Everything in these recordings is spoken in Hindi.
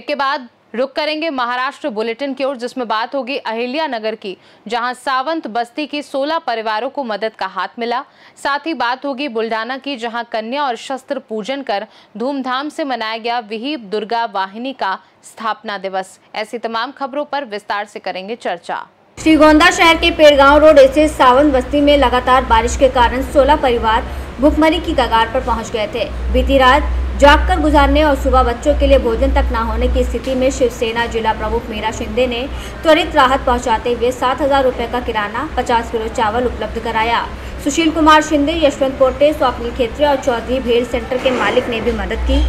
ब्रेक के बाद रुक करेंगे महाराष्ट्र बुलेटिन की ओर, जिसमें बात होगी अहिल्या नगर की, जहां सावंत बस्ती की 16 परिवारों को मदद का हाथ मिला। साथ ही बात होगी बुल्डाना की, जहां कन्या और शस्त्र पूजन कर धूमधाम से मनाया गया विहिप दुर्गा वाहिनी का स्थापना दिवस। ऐसी तमाम खबरों पर विस्तार से करेंगे चर्चा। श्रीगोंदा शहर के पेड़गांव रोड स्थित सावंत बस्ती में लगातार बारिश के कारण 16 परिवार भूखमरी की कगार पर पहुंच गए थे। बीती रात जागकर गुजारने और सुबह बच्चों के लिए भोजन तक न होने की स्थिति में शिवसेना जिला प्रमुख मीरा शिंदे ने त्वरित राहत पहुंचाते हुए 7,000 रुपए का किराना, 50 किलो चावल उपलब्ध कराया। सुशील कुमार शिंदे, यशवंत पोटे, स्वप्निल खेत्री और चौधरी भेल सेंटर के मालिक ने भी मदद की।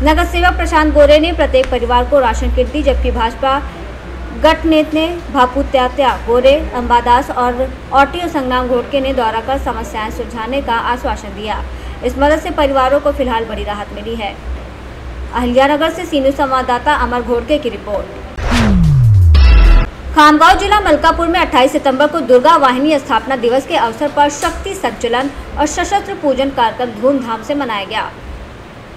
नगर सेवक प्रशांत गोरे ने प्रत्येक परिवार को राशन किट दी, जबकि भाजपा गट नेता भापू त्यात्या गोरे, अंबादास और ऑटियो संग्राम घोटके ने दौरा कर समस्याएं सुलझाने का आश्वासन दिया। इस मदद से परिवारों को फिलहाल बड़ी राहत मिली है। अहिल्यानगर से सीनियर संवाददाता अमर घोटके की रिपोर्ट। खामगांव जिला मलकापुर में 28 सितंबर को दुर्गा वाहिनी स्थापना दिवस के अवसर पर शक्ति संचलन और सशस्त्र पूजन कार्यक्रम धूमधाम से मनाया गया।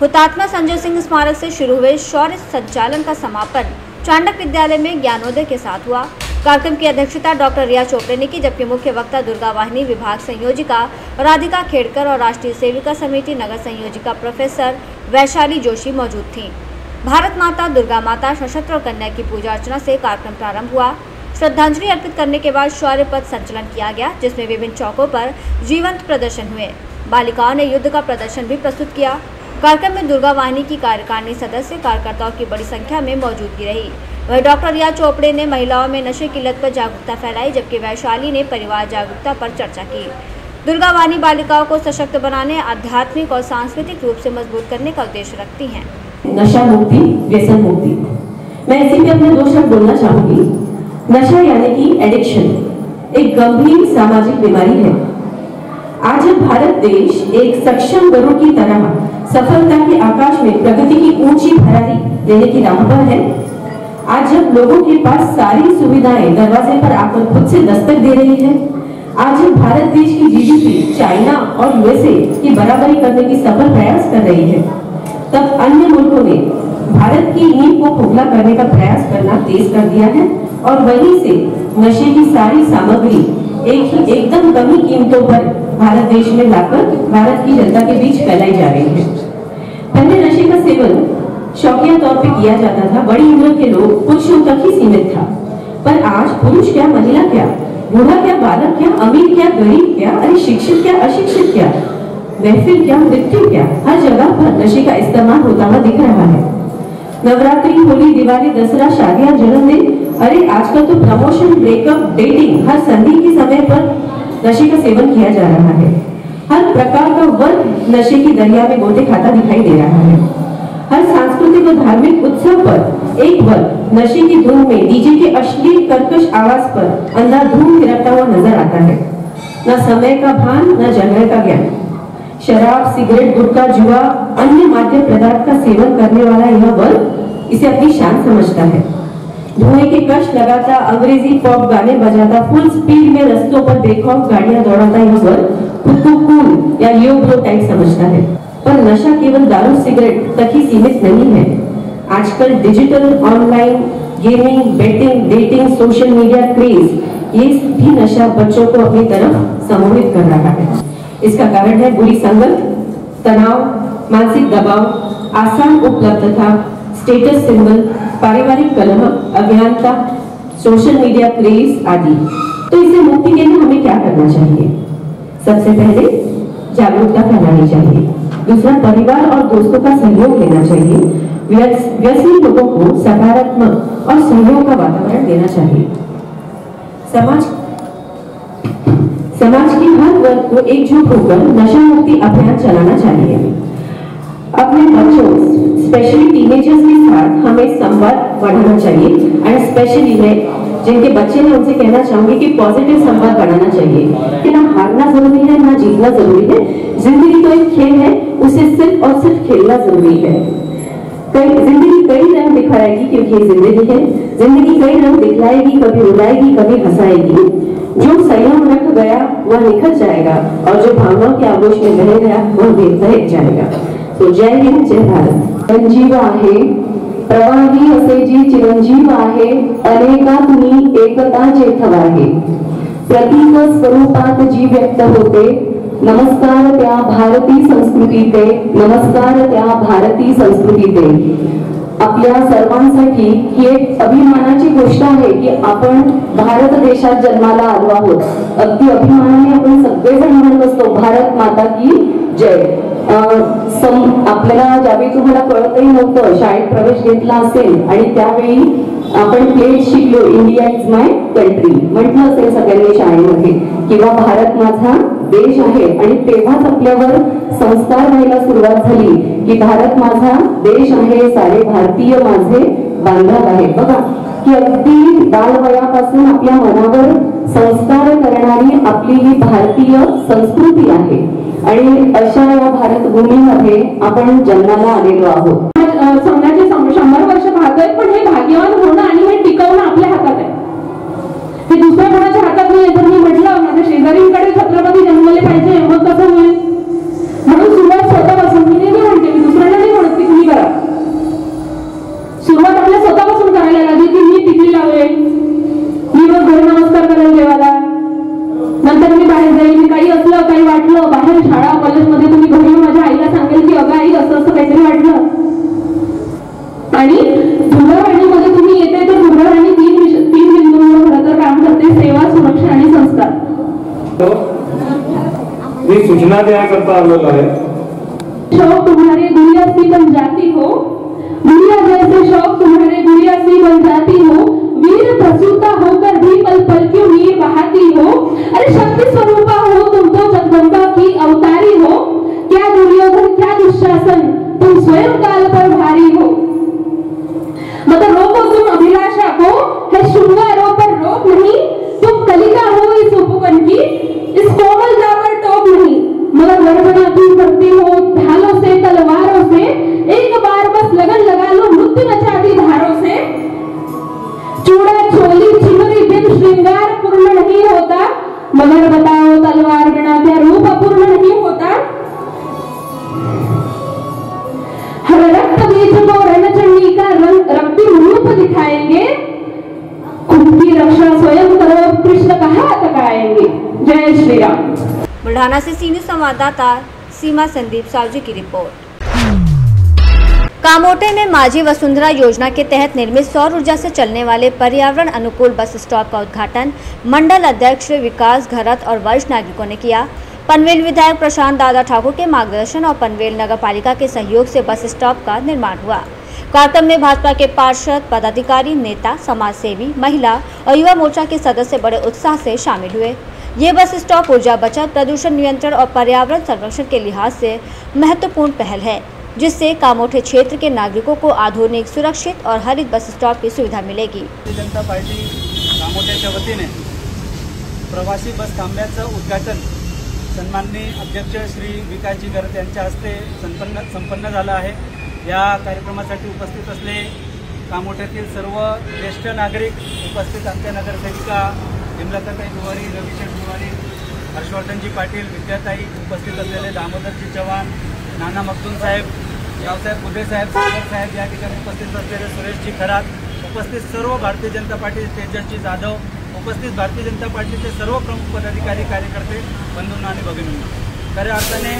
हुतात्मा संजय सिंह स्मारक से शुरू हुए शौर्य संचालन का समापन चांडक विद्यालय में ज्ञानोदय के साथ हुआ। कार्यक्रम की अध्यक्षता डॉक्टर रिया चोपड़े ने की, जबकि मुख्य वक्ता दुर्गा वाहिनी विभाग संयोजिका राधिका खेड़कर और राष्ट्रीय सेविका समिति नगर संयोजिका प्रोफेसर वैशाली जोशी मौजूद थीं। भारत माता, दुर्गा माता, सशस्त्र और कन्या की पूजा अर्चना से कार्यक्रम प्रारंभ हुआ। श्रद्धांजलि अर्पित करने के बाद शौर्य पथ संचलन किया गया, जिसमें विभिन्न चौकों पर जीवंत प्रदर्शन हुए। बालिकाओं ने युद्ध का प्रदर्शन भी प्रस्तुत किया। कार्यक्रम में दुर्गा वाहिनी की कार्यकारिणी सदस्य, कार्यकर्ताओं की बड़ी संख्या में मौजूदगी रही। वहीं डॉक्टर रिया चोपड़े ने महिलाओं में नशे की लत पर जागरूकता फैलाई, जबकि वैशाली ने परिवार जागरूकता पर चर्चा की। दुर्गा वाहिनी बालिकाओं को सशक्त बनाने, आध्यात्मिक और सांस्कृतिक रूप से मजबूत करने का उद्देश्य रखती हैं। नशा मुक्ति, व्यसन मुक्ति, मैं इसी में अपने 2 शब्द बोलना चाहूंगी। नशा यानी कि एडिक्शन एक गंभीर सामाजिक बीमारी है। आज जब भारत देश एक सक्षम गरुड़ की तरह सफलता के आकाश में प्रगति की ऊंची भरारी लेने की राह पर है, आज जब लोगों के पास सारी सुविधाएं दरवाजे पर आकर खुद से दस्तक दे रही है, आज जब भारत देश की जीडीपी चाइना और यूएसए की बराबरी करने की सफल प्रयास कर रही है, तब अन्य मुल्कों ने भारत की नींव को खोखला करने का प्रयास करना तेज कर दिया है और वहीं से नशे की सारी सामग्री एकदम कमी कीमतों पर भारत देश में लाकर भारत की जनता के बीच फैलाई जा रही है। पहले नशे का सेवन शौकिया तौर पे किया जाता था, बड़ी उम्र के लोग, पुरुषों तक ही सीमित था। पर आज पुरुष क्या, महिला क्या, बूढ़ा क्या, बालक क्या, अमीर क्या, गरीब क्या, अरे शिक्षित क्या, अशिक्षित क्या, महफिल क्या, मृत्यु क्या, हर जगह पर नशे का इस्तेमाल होता हुआ दिख रहा है। नवरात्रि, होली, दिवाली, दसरा, शादियां, जन्मदिन, अरे आजकल तो प्रमोशन, ब्रेकअप, डेटिंग, हर संधि के समय पर नशे का सेवन किया जा रहा है। हर प्रकार का वर्ग नशे की दरिया में गोते खाता दिखाई दे रहा है। हर सांस्कृतिक और धार्मिक उत्सव पर एक वर्ग नशे की धुन में डीजे के अश्लील कर्कश आवाज पर अंधाधुंध थिरकता हुआ नजर आता है। न समय का भान, न जगह का ज्ञान। शराब, सिगरेट, गुटखा, जुआ, अन्य मादक पदार्थ का सेवन करने वाला यह वर्ग इसे अपनी शान समझता है। धुएं के कष्ट लगाता, अंग्रेजी पॉप गाने बजाता, फुल स्पीड में रस्तों पर बेखौफ गाड़ियां दौड़ाता यह वर्ग खुद को कूल या लियो ब्रो टाइप समझता है। पर नशा केवल दारू, सिगरेट तक ही सीमित नहीं है। आजकल digital, online gaming, betting, dating, social media craze, ये भी नशा बच्चों को अपनी तरफ सम्मोहित कर रहा है। इसका कारण है बुरी संगत, तनाव, मानसिक दबाव, आसान उपलब्धता, स्टेटस सिंबल, पारिवारिक कलह, अज्ञानता, सोशल मीडिया क्रेज आदि। तो इसे मुक्ति के लिए हमें क्या करना चाहिए? सबसे पहले जागरूकता फैलानी चाहिए। दूसरा, परिवार और दोस्तों का सहयोग लेना चाहिए। व्यसनी लोगों को सकारात्मक और सहयोग का वातावरण देना चाहिए। समाज के हर वर्ग को एकजुट होकर नशा मुक्ति अभियान चलाना चाहिए। अपने बच्चों, स्पेशली टीनेजर्स के साथ हमें संवाद बढ़ाना चाहिए एंड स्पेशली मैं जिनके बच्चे हैं उनसे कहना चाहूंगी कि पॉजिटिव संवाद बढ़ाना चाहिए कि ना हारना जरूरी है, ना जीतना जरूरी है। जिंदगी तो एक खेल है, उसे सिर्फ और सिर्फ खेलना जरूरी है। जिंदगी कई रंग दिखाएगी क्योंकि ये जिंदगी है। जिंदगी कई रंग दिखलाएगी, कभी रुलाएगी, कभी हंसाएगी। जो संयम रख गया वह निखर जाएगा और जो भावनाओं के आगोश में बह गया वह बह जाएगा। तो जय हिंद, जय भारत। संजीवा है प्रवाही असे जी चिरंजीव आहे, अनेका तुम्ही एकता चेथव आहे, प्रतीक स्वरूपात जी व्यक्त होते, नमस्कार त्या भारती संस्कृतीते, नमस्कार त्या भारती संस्कृतीते. आपल्या सर्वांसाठी ही एक अभिमानाची गोष्ट आहे की आपण भारत देशात जन्माला आलो आहोत. अगदी अभिमानाने आपण सगळेजण म्हणत असतो भारत माता की जय. आपल्याला ज्यावेळी तुम्हाला कळतही नव्हतं, शाळेत प्रवेश घेतला असेल आणि त्यावेळी आपण प्लेज शिकलो, इंडिया इज माय कंट्री म्हटलं असेल सगळ्यांनी शाळेमध्ये, किंवा भारत माझा देश आहे. आणि तेव्हाच आपल्यावर संस्कार व्हायला सुरुवात झाली की भारत माझा देश आहे, सारे भारतीय माझे बांधव आहेत. बघा की अगदी बालवयापासून आपल्या मनावर संस्कार करणारी आपली ही भारतीय संस्कृती आहे. आणि अशा या भारत भूमीमध्ये आपण जन्माला आलेलो आहोत. संघाचे 100 वर्ष पाहतोय, पण हे भाग्यवान होणं आणि हे टिकवणं आपल्या हातात आहे. हे दुसऱ्या कोणाच्या हातात नाही. जर मी म्हटलं माझ्या शेजारीकडे छत्रपती जन्मले पाहिजे, मग कसं होईल? म्हणून सुरुवात स्वतःपासून. मी नाही म्हणते, मी दुसऱ्यांना नाही म्हणत की तुम्ही करा. सुरुवात आपल्या स्वतःपासून करायला लागली की मी टिकली लावेल, मी रोज घरी नमस्कार करेल देवाला, नंतर मी बाहेर जाईल, मी काही असलं काही वाटलं बाहेर शाळा कॉलेजमध्ये, तुम्ही घरी माझ्या आईला सांगेल की अगं आई असं असं काहीतरी वाटलं. आणि दुर्गावाहिनीमध्ये तुम्ही येते तर दुर्गावाहिनी 3 बिंदूंवर खरं तर काम करते, सेवा, सुरक्षा आणि संस्कार. मी सूचना देण्याकरता आलेलो आहे. शौक तुम्हारे गुड़िया सी बन जाती हो, गुड़िया जैसे शौक तुम्हारे गुड़िया सी बन जाती हो, वीर प्रसूता होकर भी पल पल क्यों नीर बहाती हो. अरे शक्ति स्वरूपा हो तुम तो, जगदम्बा की अवतारी हो, क्या दुर्योधन क्या दुशासन, तुम स्वयं काल पर भारी हो. मतलब रोको तुम अभिलाषा को, है श्रृंगारों पर रोक नहीं, तुम कलिका हो इस उपवन की, इस कोमलता पर टोक नहीं. मगर गर्जना तुम करती हो ढालों से तलवारों से, एक बार बस लगन लगा लो मृत्यु नचा दी धारों से. चूड़ा चोली चिमरी बिन श्रृंगार पूर्ण नहीं होता, मगर बताओ तलवार बिना क्या रूप अपूर्ण नहीं होता. हर रक्त बीज को रणचंडी का रक्तिम रूप दिखाएंगे, खुद की रक्षा स्वयं करो कृष्ण कहा तक आएंगे. जय श्री राम. बुल्ढाना से सी न्यूज संवाददाता सीमा संदीप सावजी की रिपोर्ट। कामोटे में माझी वसुंधरा योजना के तहत निर्मित सौर ऊर्जा से चलने वाले पर्यावरण अनुकूल बस स्टॉप का उद्घाटन मंडल अध्यक्ष विकास घरत और वरिष्ठ नागरिकों ने किया। पनवेल विधायक प्रशांत दादा ठाकुर के मार्गदर्शन और पनवेल नगर पालिका के सहयोग से बस स्टॉप का निर्माण हुआ। कार्यक्रम में भाजपा के पार्षद, पदाधिकारी, नेता, समाजसेवी, महिला और युवा मोर्चा के सदस्य बड़े उत्साह से शामिल हुए। ये बस स्टॉप ऊर्जा बचत, प्रदूषण नियंत्रण और पर्यावरण संरक्षण के लिहाज से महत्वपूर्ण पहल है, जिससे कामोठे क्षेत्र के नागरिकों को आधुनिक, सुरक्षित और हरित बस स्टॉप की सुविधा मिलेगी। भारतीय जनता पार्टी कामोठ्याच्या वतीने प्रवासी बस थांब्याचं उद्घाटन सन्माननीय अध्यक्ष श्री विकासजी घरत यांच्या हस्ते संपन्न झालं आहे। या कार्यक्रमासाठी उपस्थित असले कामोठ्यातील सर्व ज्येष्ठ नागरिक, उपस्थित आमच्या नगरसेविका विमलताताई दुवारी, रविशंकर दुवारी, हर्षवर्धनजी पाटील, विद्याताई, उपस्थित असलेले दामोदरजी चव्हाण, नाना मखदूम साहेब, यावसाहेब बुधे साहेब, सागर साहेब, या ठिकाणी उपस्थित असलेले सुरेशजी खरात, उपस्थित सर्व भारतीय जनता पार्टी, तेजसजी जाधव, उपस्थित भारतीय जनता पार्टीचे सर्व प्रमुख पदाधिकारी, कार्यकर्ते, बंधूंना आणि भगिनींना, खऱ्या अर्थाने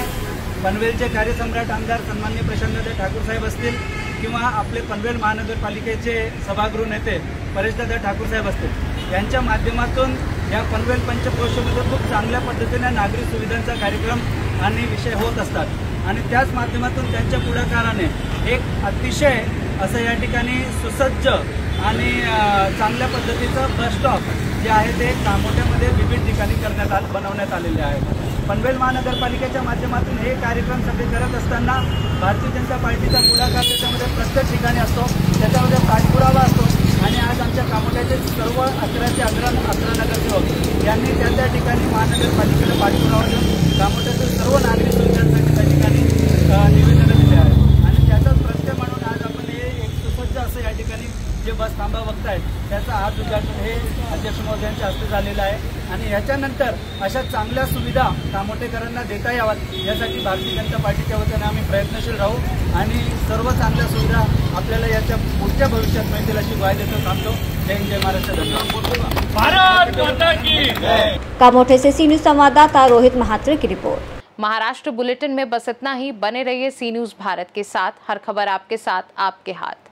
पनवेलचे कार्यसम्राट आमदार सन्माननीय प्रशांतदादा ठाकूर साहेब असतील किंवा आपले पनवेल महानगरपालिकेचे सभागृह नेते परेशदादा ठाकूर साहेब असतील, यांच्या माध्यमातून या पनवेल पंचक्रोशीमध्ये खूप चांगल्या पद्धतीने नागरी सुविधांचा कार्यक्रम आणि विषय होत असतात आणि त्याच माध्यमातून त्यांच्या पुढाकाराने एक अतिशय असं या ठिकाणी सुसज्ज आणि चांगल्या पद्धतीचं बस स्टॉप जे आहे ते कामोठ्यामध्ये विविध ठिकाणी बनवण्यात आलेले आहे। पनवेल महानगरपालिकेच्या माध्यमातून हे कार्यक्रम सगळे करत असताना भारतीय जनता पार्टीचा पुढाकार त्याच्यामध्ये प्रत्येक ठिकाणी असतो, त्याच्यामध्ये पाठपुरावा असतो आणि आज आमच्या कामोठ्याचे सर्व 11 नगरसेवक यांनी त्या ठिकाणी महानगरपालिकेला पाठपुरावा देऊन कामोठ्यातील सर्व नागरी सुविधांसाठी त्या ठिकाणी निवेदनं दिले आहेत आणि त्याचाच प्रत्यय म्हणून आज आपण हे एक सुसज्ज असं या ठिकाणी जे बस थांबा बघतायत त्याचं आज उद्घाटन हे अध्यक्ष महोदयांच्या हस्ते झालेलं आहे आणि ह्याच्यानंतर अशा चांगल्या सुविधा कामोठेकरांना देता याव्यात यासाठी भारतीय जनता पार्टीच्या वतीने आम्ही प्रयत्नशील राहू आणि सर्व चांगल्या सुविधा आपल्याला याच्या पुढच्या भविष्यात मिळतील अशी ग्वाही देतो थांबतो. जय हिंद, जय महाराष्ट्र, भारत माता की जय. कामोठे से सी न्यूज संवाददाता रोहित महात्रे की रिपोर्ट. महाराष्ट्र बुलेटिन में बस इतना ही. बने रहिए सी न्यूज भारत के साथ. हर खबर आपके साथ, आपके हाथ.